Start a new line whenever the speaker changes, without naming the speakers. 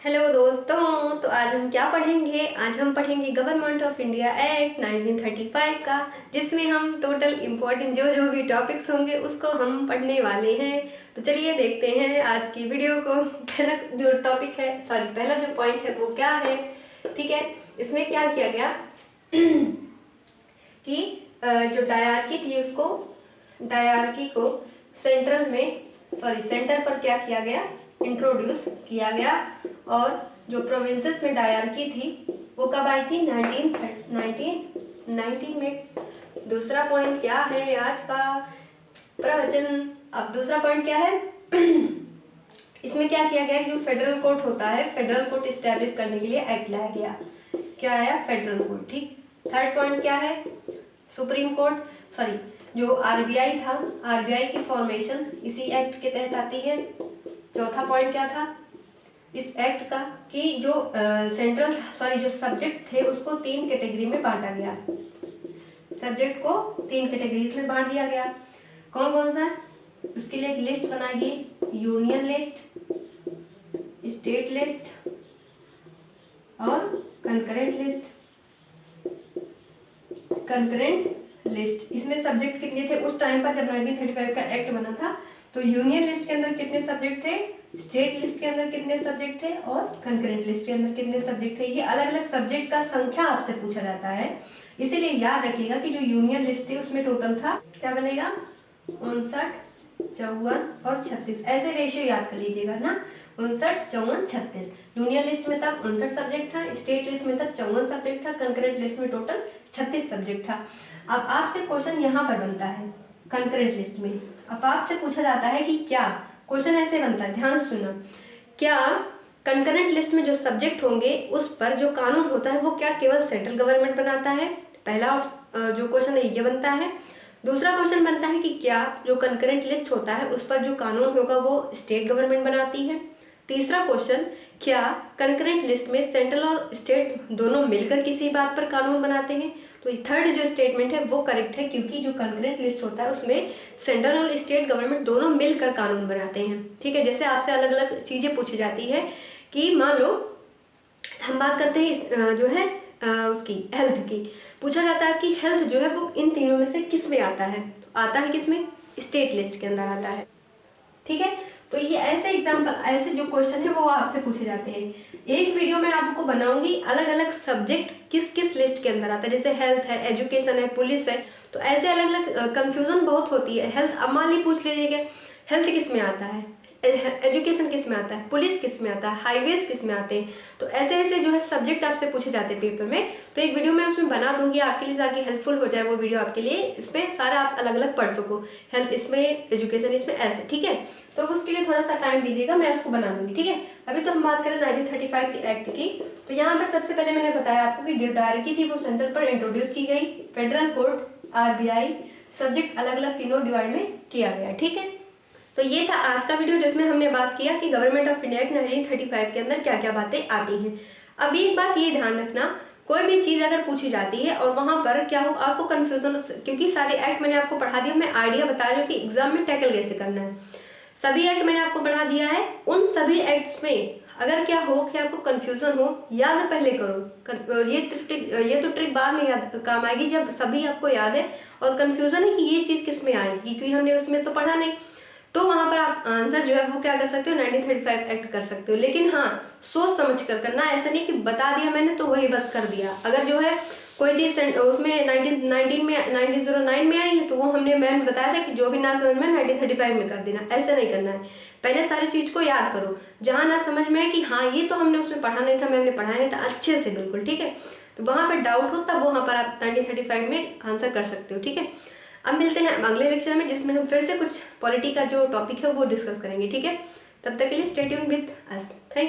Hello दोस्तों, तो आज हम क्या पढ़ेंगे। आज हम पढ़ेंगे गवर्नमेंट ऑफ इंडिया एक्ट 1935 का, जिसमें हम टोटल इम्पोर्टेंट जो भी टॉपिक्स होंगे उसको हम पढ़ने वाले हैं। तो चलिए देखते हैं आज की वीडियो को। पहला जो टॉपिक है, पहला जो पॉइंट है वो क्या है। ठीक है, इसमें क्या किया गया कि जो डायरकी थी उसको, डायरकी को सेंटर पर क्या किया गया, इंट्रोड्यूस किया गया। और जो प्रोविंसेस में डायरकी थी वो कब आई थी, 1919 में। दूसरा पॉइंट क्या है आज का प्रवचन। अब दूसरा पॉइंट क्या है इसमें क्या किया गया, जो फेडरल कोर्ट होता है, फेडरल कोर्ट इस्टेब्लिश करने के लिए एक्ट लाया गया। क्या आया, फेडरल कोर्ट। ठीक। थर्ड पॉइंट क्या है, सुप्रीम कोर्ट जो आरबीआई था, आरबीआई की फॉर्मेशन इसी एक्ट के तहत आती है। चौथा पॉइंट क्या था इस एक्ट का, कि जो जो सब्जेक्ट थे उसको 3 कैटेगरी में बांटा गया। सब्जेक्ट को 3 कैटेगरीज में बांट दिया गया। कौन कौन सा, उसके लिए एक लिस्ट बनाई गई, यूनियन लिस्ट, स्टेट लिस्ट और कंकरेंट लिस्ट। इसमें सब्जेक्ट कितने थे उस टाइम पर जब 1935 का एक्ट बना था। तो यूनियन लिस्ट के अंदर कितने सब्जेक्ट थे, स्टेट लिस्ट के अंदर कितने सब्जेक्ट थे और कंकरेंट लिस्ट के अंदर कितने सब्जेक्ट थे। ये अलग अलग सब्जेक्ट का संख्या आपसे पूछा जाता है, इसीलिए याद रखिएगा कि जो यूनियन लिस्ट थी उसमें टोटल था, क्या बनेगा, 59, 54 और 36। ऐसे रेशियो याद कर लीजिएगा ना, 59, 54, 36। यूनियन लिस्ट में तब 59 सब्जेक्ट था, स्टेट लिस्ट में तब 54 सब्जेक्ट था, कंकरेंट लिस्ट में टोटल 36 सब्जेक्ट था। अब आपसे क्वेश्चन यहाँ पर बनता है कंकरेंट लिस्ट में। अब आपसे पूछा जाता है कि क्या, क्वेश्चन ऐसे बनता है, ध्यान से सुनना, क्या कंकरेंट लिस्ट में जो सब्जेक्ट होंगे उस पर जो कानून होता है वो क्या केवल सेंट्रल गवर्नमेंट बनाता है। पहला जो क्वेश्चन है ये बनता है। दूसरा क्वेश्चन बनता है कि क्या जो कंकरेंट लिस्ट होता है उस पर जो कानून होगा वो स्टेट गवर्नमेंट बनाती है। तीसरा क्वेश्चन, क्या कंकरेंट लिस्ट में सेंट्रल और स्टेट दोनों मिलकर किसी बात पर कानून बनाते हैं। तो थर्ड जो स्टेटमेंट है वो करेक्ट है, क्योंकि जो कंकरेंट लिस्ट होता है उसमें सेंट्रल और स्टेट गवर्नमेंट दोनों मिलकर कानून बनाते हैं। ठीक है, जैसे आपसे अलग अलग चीज़ें पूछी जाती है कि मान लो हम बात करते हैं जो है उसकी हेल्थ की, पूछा जाता है कि हेल्थ जो है वो इन तीनों में से किस में आता है। तो आता है किस में, स्टेट लिस्ट के अंदर आता है। ठीक है, तो ये ऐसे एग्जाम्पल, ऐसे जो क्वेश्चन है वो आपसे पूछे जाते हैं। एक वीडियो में आपको बनाऊंगी अलग अलग सब्जेक्ट किस किस लिस्ट के अंदर आता है, जैसे हेल्थ है, एजुकेशन है, पुलिस है, तो ऐसे अलग अलग कंफ्यूजन बहुत होती है। हेल्थ, अब मान ली पूछ लीजिएगा हेल्थ किस में आता है, एजुकेशन किस में आता है, पुलिस किस में आता है, हाईवेज किस में आते हैं। तो ऐसे ऐसे जो है सब्जेक्ट आपसे पूछे जाते हैं पेपर में। तो एक वीडियो मैं उसमें बना दूंगी आपके लिए, ताकि हेल्पफुल हो जाए वो वीडियो आपके लिए, इसमें सारा आप अलग अलग पढ़ सको, हेल्थ इसमें, एजुकेशन इसमें, ऐसे। ठीक है, तो उसके लिए थोड़ा सा टाइम दीजिएगा, मैं उसको बना दूंगी। ठीक है, अभी तो हम बात करें 1935 के एक्ट की। तो यहाँ पर सबसे पहले मैंने बताया आपको कि जो डायरकी थी वो सेंटर पर इंट्रोड्यूस की गई, फेडरल कोर्ट, आरबीआई, सब्जेक्ट अलग अलग तीनों डिवाइड में किया गया। ठीक है, तो ये था आज का वीडियो, जिसमें हमने बात किया कि गवर्नमेंट ऑफ इंडिया एक्ट 1935 के अंदर क्या क्या बातें आती हैं। अब एक बात ये ध्यान रखना, कोई भी चीज़ अगर पूछी जाती है और वहाँ पर क्या हो, आपको कन्फ्यूजन, क्योंकि सारे एक्ट मैंने आपको पढ़ा दिया, मैं आइडिया बता रही हूँ कि एग्जाम में टैकल कैसे करना है। सभी एक्ट मैंने आपको बढ़ा दिया है। उन सभी एक्ट्स में अगर क्या हो कि आपको कन्फ्यूजन हो, याद पहले करो। ये तो ट्रिक बाद में याद काम आएगी, जब सभी आपको याद है और कन्फ्यूजन है कि ये चीज़ किस में आएगी, क्योंकि हमने उसमें तो पढ़ा नहीं, तो वहाँ पर आप आंसर जो है वो क्या कर सकते हो, 1935 एक्ट कर सकते हो। लेकिन हाँ, सोच समझ कर करना, ऐसा नहीं कि बता दिया मैंने तो वही बस कर दिया। अगर जो है कोई चीज़ उसमें 1909 में आई है तो वो हमने मैम बताया था कि जो भी ना समझ में 1935 में कर देना, ऐसा नहीं करना है। पहले सारी चीज़ को याद करो, जहाँ ना समझ में है कि हाँ ये तो हमने उसमें पढ़ा नहीं था, मैम ने पढ़ाया नहीं था, अच्छे से बिल्कुल। ठीक है, तो वहाँ पर डाउट हो तब वहाँ पर आप 1935 में आंसर कर सकते हो। ठीक है, अब मिलते हैं अगले लेक्चर में, जिसमें हम फिर से कुछ पॉलिटी का जो टॉपिक है वो डिस्कस करेंगे। ठीक है, तब तक के लिए stay tuned with us. Thank you.